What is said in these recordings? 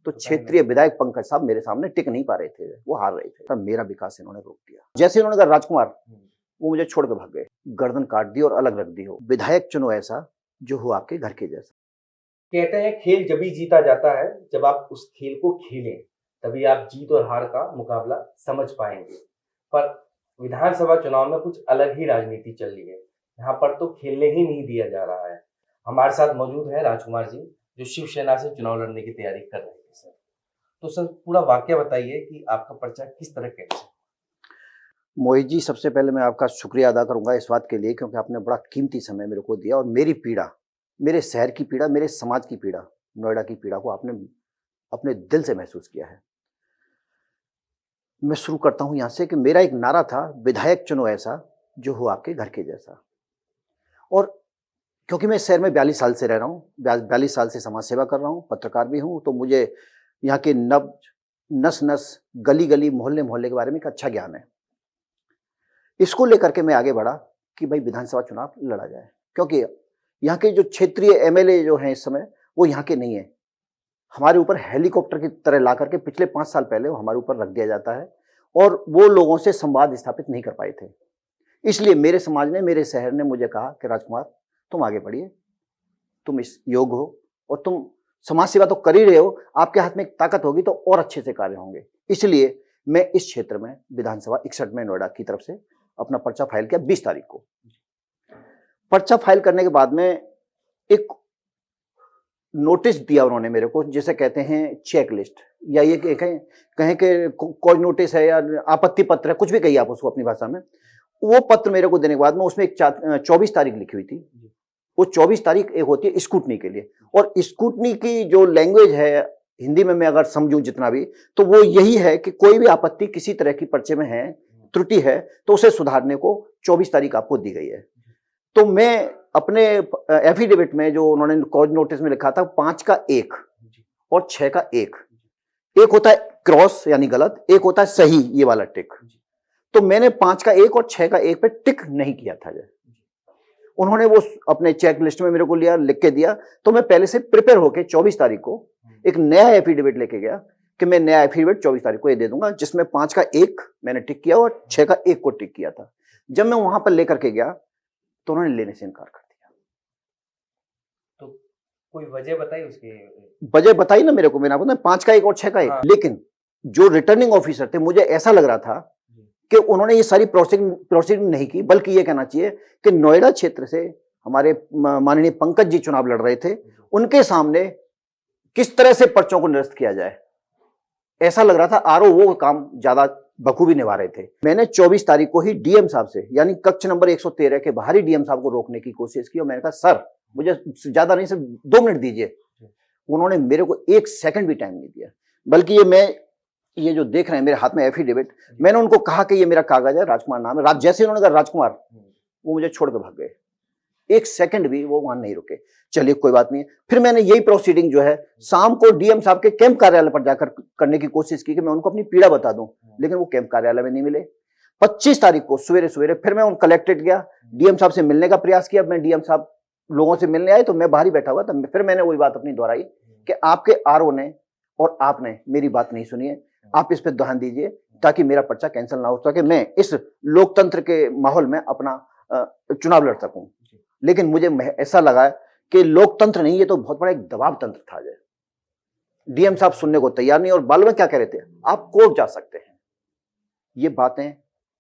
तो क्षेत्रीय विधायक पंकज साहब मेरे सामने टिक नहीं पा रहे थे, वो हार रहे थे। तब मेरा विकास इन्होंने रोक दिया। जैसे इन्होंने कहा राजकुमार, वो मुझे छोड़ के भाग गए, गर्दन काट दी और अलग रख दी हो। विधायक चुनो ऐसा जो हो आपके घर के जैसा। कहते हैं खेल जब ही जीता जाता है जब आप उस खेल को खेलें, तभी आप जीत और हार का मुकाबला समझ पाएंगे। पर विधानसभा चुनाव में कुछ अलग ही राजनीति चल रही है। यहाँ पर तो खेलने ही नहीं दिया जा रहा है। हमारे साथ मौजूद है राजकुमार जी, जो शिवसेना से चुनाव लड़ने की तैयारी कर रहे हैं। सर, तो सर पूरा वाकया बताइए कि आपका पर्चा किस तरह कैसे। मोहित जी, सबसे पहले मैं आपका शुक्रिया अदा करूंगा इस बात के लिए, क्योंकि आपने बड़ा कीमती समय मेरे को दिया और मेरी पीड़ा, मेरे शहर की पीड़ा, मेरे समाज की पीड़ा, नोएडा की पीड़ा को आपने अपने दिल से महसूस किया है। मैं शुरू करता हूं यहां से कि मेरा एक नारा था, विधायक चुनो ऐसा जो हो आपके घर के जैसा। और क्योंकि मैं इस शहर में 42 साल से रह रहा हूं, 42 साल से समाज सेवा कर रहा हूं, पत्रकार भी हूं, तो मुझे यहाँ के नस नस, गली गली, मोहल्ले मोहल्ले के बारे में एक अच्छा ज्ञान है। इसको लेकर के मैं आगे बढ़ा कि भाई विधानसभा चुनाव लड़ा जाए, क्योंकि यहाँ के जो क्षेत्रीय एमएलए जो हैं इस समय, वो यहाँ के नहीं है। हमारे ऊपर हेलीकॉप्टर की तरह ला करके पिछले 5 साल पहले वो हमारे ऊपर रख दिया जाता है और वो लोगों से संवाद स्थापित नहीं कर पाए थे। इसलिए मेरे समाज ने, मेरे शहर ने मुझे कहा कि राजकुमार, तुम आगे बढ़िए, तुम इस योग हो और तुम समाज सेवा तो कर ही रहे हो, आपके हाथ में एक ताकत होगी तो और अच्छे से कार्य होंगे। इसलिए मैं इस क्षेत्र में विधानसभा 61 में नोएडा की तरफ से अपना पर्चा फाइल किया 20 तारीख को। पर्चा फाइल करने के बाद में एक नोटिस दिया उन्होंने मेरे को, जिसे कहते हैं चेक लिस्ट, या ये कहें कि कोई नोटिस है या आपत्ति पत्र है, कुछ भी कहिए आप उसको अपनी भाषा में। वो पत्र मेरे को देने के बाद में उसमें एक 24 तारीख लिखी हुई थी। वो 24 तारीख एक होती है स्क्रूटनी के लिए, और स्क्रूटनी की जो लैंग्वेज है हिंदी में मैं अगर समझूं जितना भी, तो वो यही है कि कोई भी आपत्ति किसी तरह की पर्चे में है, त्रुटि है, तो उसे सुधारने को 24 तारीख आपको दी गई है। तो मैं अपने एफिडेविट में जो उन्होंने कॉज नोटिस में लिखा था, 5 का 1 और 6 का 1, एक होता है क्रॉस यानी गलत, एक होता है सही, ये वाला टिक। तो मैंने 5 का 1 और 6 का 1 पे टिक नहीं किया था। उन्होंने वो अपने चेक लिस्ट में मेरे को लिया, लिख के दिया। तो मैं पहले से प्रिपेयर होके 24 तारीख को एक नया एफिडेविट लेके गया कि मैं नया एफिडेविट 24 तारीख को ये दे दूंगा, जिसमें 5 का 1 मैंने टिक किया और 6 का 1 को टिक किया था। जब मैं वहां पर लेकर के गया तो उन्होंने लेने से इनकार कर दिया। तो कोई वजह बताई उसकी? वजह बताई ना मेरे को, मैंने आपको 5 का 1 और 6 का 1। हाँ। लेकिन जो रिटर्निंग ऑफिसर थे, मुझे ऐसा लग रहा था कि उन्होंने ये सारी प्रोसीडिंग नहीं की, बल्कि ये कहना चाहिए कि नोएडा क्षेत्र से हमारे माननीय पंकज जी चुनाव लड़ रहे थे, उनके सामने किस तरह से पर्चों को निरस्त किया जाए, ऐसा लग रहा था। आरओ वो काम ज्यादा बखूबी निभा रहे थे। मैंने 24 तारीख को ही डीएम साहब से, यानी कक्ष नंबर 113 के बाहरी डीएम साहब को रोकने की कोशिश की और मैंने कहा सर मुझे ज्यादा नहीं, सिर्फ 2 मिनट दीजिए। उन्होंने मेरे को 1 सेकंड भी टाइम नहीं दिया, बल्कि ये जो देख रहे हैं मेरे हाथ में एफिडेविट, मैंने उनको कहा कि ये मेरा कागज है, राजकुमार नाम है। जैसे उन्होंने कहा राजकुमार, वो मुझे छोड़ के भाग गए। 1 सेकंड भी वो वहां नहीं रुके। चलिए कोई बात नहीं। फिर मैंने यही प्रोसीडिंग जो है शाम को डीएम साहब के कैंप कार्यालय पर जाकर करने की कोशिश की कि मैं उनको अपनी पीड़ा बता दूं, लेकिन वो कैंप कार्यालय में नहीं मिले। 25 तारीख को सवेरे सवेरे फिर मैं उन कलेक्ट्रेट गया, डीएम साहब से मिलने का प्रयास किया। मैं डीएम साहब लोगों से मिलने आए तो मैं बाहर ही बैठा हुआ था। फिर मैंने वही बात अपनी दोहराई कि आपके आरओ ने और आपने मेरी बात नहीं सुनी है, आप इस पर ध्यान दीजिए ताकि मेरा पर्चा कैंसिल ना हो सके, मैं इस लोकतंत्र के माहौल में अपना चुनाव लड़ सकूं। लेकिन मुझे ऐसा लगा कि लोकतंत्र नहीं, ये तो बहुत बड़ा एक दबाव तंत्र था। डीएम साहब सुनने को तैयार नहीं, और बाल में क्या कह रहे थे, आप कोर्ट जा सकते हैं। ये बातें,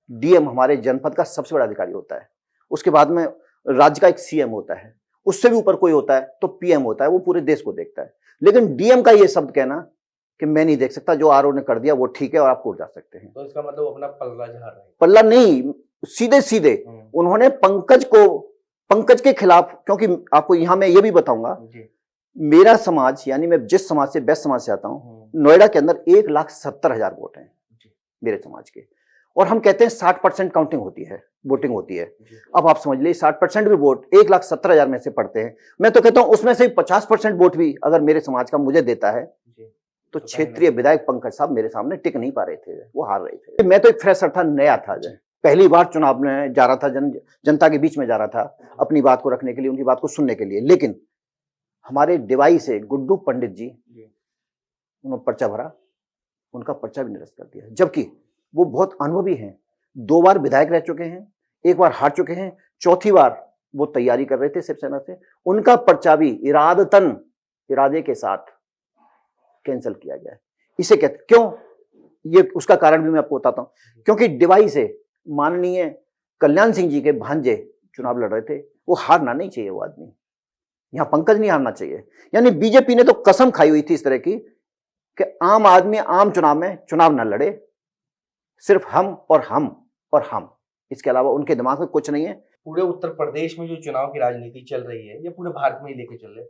डीएम हमारे जनपद का सबसे बड़ा अधिकारी होता है, उसके बाद में राज्य का एक सीएम होता है, उससे भी ऊपर कोई होता है तो पीएम होता है, वो पूरे देश को देखता है। लेकिन डीएम का ये शब्द कहना कि मैं नहीं देख सकता, जो आरओ ने कर दिया वो ठीक है और आप कोर्ट जा सकते हैं, तो इसका मतलब अपना पल्ला झाड़ रहे हैं। पल्ला नहीं, सीधे सीधे उन्होंने पंकज के खिलाफ, क्योंकि आपको यहां मैं ये भी बताऊंगा, मेरा समाज यानी मैं जिस समाज से, बेस्ट समाज से आता हूं, नोएडा के अंदर 1,70,000 वोट हैं मेरे समाज के, और हम कहते हैं 60% काउंटिंग होती है, वोटिंग होती है। अब आप समझ लीजिए 60% भी वोट 1,70,000 में से पड़ते हैं। मैं तो कहता हूं उसमें से 50% वोट भी अगर मेरे समाज का मुझे देता है तो क्षेत्रीय विधायक पंकज साहब मेरे सामने टिक नहीं पा रहे थे, वो हार रहे थे। मैं तो एक फ्रेशर था, नया था, पहली बार चुनाव में जा रहा था, जनता के बीच में जा रहा था अपनी बात को रखने के लिए, उनकी बात को सुनने के लिए। लेकिन हमारे डिवाई से गुड्डू पंडित जी उन्होंने पर्चा भरा, उनका पर्चा भी निरस्त कर दिया, जबकि वो बहुत अनुभवी हैं, 2 बार विधायक रह चुके हैं, 1 बार हार चुके हैं, चौथी बार वो तैयारी कर रहे थे शिवसेना से, उनका पर्चा भी इरादे के साथ कैंसिल किया गया है। इसे कहते क्यों? ये उसका कारण भी मैं आपको बताता हूं। क्योंकि डिवाई से माननीय कल्याण सिंह जी के भांजे चुनाव लड़ रहे थे, वो हारना नहीं चाहिए, वो आदमी, यहां पंकज नहीं हारना चाहिए। यानी बीजेपी ने तो कसम खाई हुई थी इस तरह की कि आम आदमी आम चुनाव में चुनाव न लड़े, सिर्फ हम और हम, इसके अलावा उनके दिमाग में कुछ नहीं है। पूरे उत्तर प्रदेश में जो चुनाव की राजनीति चल रही है, ये पूरे भारत में ही लेके चल रहे हैं।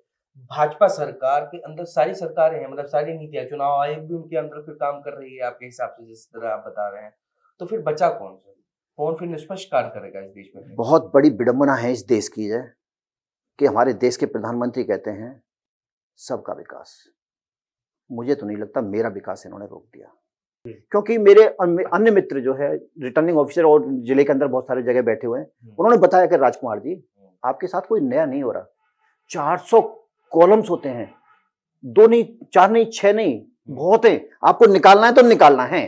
भाजपा सरकार के अंदर सारी सरकारें हैं, मतलब सारी नीतियां, चुनाव आयोग भी उनके अंदर फिर काम कर रही है आपके हिसाब से, जिस तरह आप बता रहे हैं। तो फिर बचा कौन सा? कौन फिर निष्पक्ष कार्य करेगा इस देश में? बहुत बड़ी विडंबना है इस देश की है कि हमारे देश के प्रधानमंत्री कहते हैं सबका विकास। मुझे तो नहीं लगता मेरा विकास इन्होंने रोक दिया, क्योंकि मेरे अन्य मित्र जो है रिटर्निंग ऑफिसर और जिले के अंदर बहुत सारे जगह बैठे हुए हैं, उन्होंने बताया कि राजकुमार जी आपके साथ कोई नया नहीं हो रहा, 400 कॉलम्स होते हैं, 2 नहीं, 4 नहीं, 6 नहीं, बहुत है, आपको निकालना है तो निकालना है,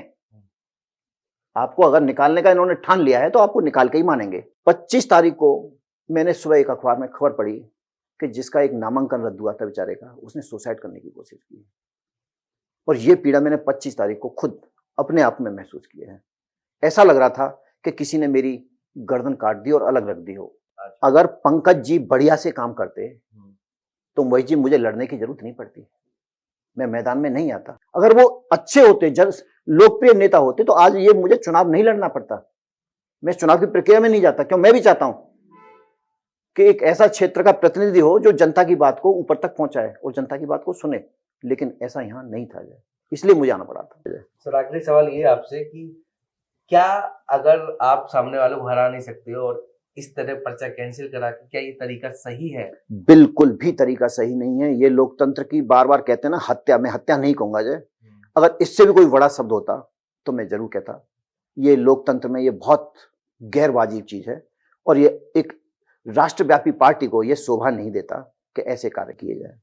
आपको अगर निकालने का इन्होंने ठान लिया है तो आपको निकाल के ही मानेंगे। 25 तारीख को मैंने सुबह एक अखबार में खबर पढ़ी कि जिसका एक नामांकन रद्द हुआ था बेचारे का, उसने सुसाइड करने की कोशिश की, और ये पीड़ा मैंने 25 तारीख को खुद अपने आप में महसूस किया है। ऐसा लग रहा था कि किसी ने मेरी गर्दन काट दी और अलग रख दी हो। अगर पंकज जी बढ़िया से काम करते तो मोहित जी मुझे लड़ने की जरूरत नहीं पड़ती, मैं मैदान में नहीं आता। अगर वो अच्छे होते, लोकप्रिय नेता होते, तो आज ये मुझे चुनाव नहीं लड़ना पड़ता, मैं चुनाव की प्रक्रिया में नहीं जाता। क्यों? मैं भी चाहता हूं कि एक ऐसा क्षेत्र का प्रतिनिधि हो जो जनता की बात को ऊपर तक पहुंचाए और जनता की बात को सुने, लेकिन ऐसा यहां नहीं था, इसलिए मुझे आना पड़ा था। सर, आखिरी सवाल ये आपसे कि क्या अगर आप सामने वालों को हरा नहीं सकते और इस तरह पर्चा कैंसिल करा के, क्या ये तरीका सही है? बिल्कुल भी तरीका सही नहीं है। ये लोकतंत्र की बार-बार कहते हैं ना हत्या, मैं हत्या नहीं कहूंगा जय, अगर इससे भी कोई बड़ा शब्द होता तो मैं जरूर कहता। ये लोकतंत्र में ये बहुत गैर वाजिब चीज है, और ये एक राष्ट्रव्यापी पार्टी को ये शोभा नहीं देता कि ऐसे कार्य किए जाए।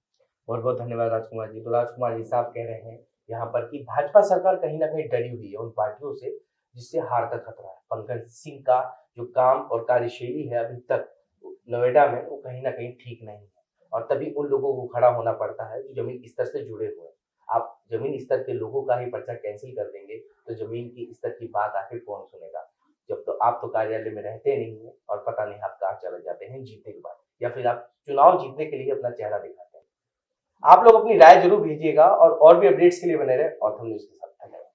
बहुत बहुत धन्यवाद राजकुमार जी। तो राजकुमार जी साहब कह रहे हैं यहाँ पर कि भाजपा सरकार कहीं ना कहीं डरी हुई है उन पार्टियों से जिससे हार का खतरा है। पंकज सिंह का जो काम और कार्यशैली है अभी तक नोएडा में, वो कहीं ना कहीं ठीक नहीं है, और तभी उन लोगों को खड़ा होना पड़ता है जो जमीन स्तर से जुड़े हुए हैं। आप जमीन स्तर के लोगों का ही पर्चा कैंसिल कर देंगे तो जमीन की स्तर की बात आखिर कौन सुनेगा? जब तो आप तो कार्यालय में रहते नहीं है और पता नहीं आप कहाँ चले जाते हैं जीतने के बाद, या फिर आप चुनाव जीतने के लिए अपना चेहरा दिखाते हैं। आप लोग अपनी राय जरूर भेजिएगा और भी अपडेट्स के लिए बने रहे ऑथम न्यूज़ के साथ।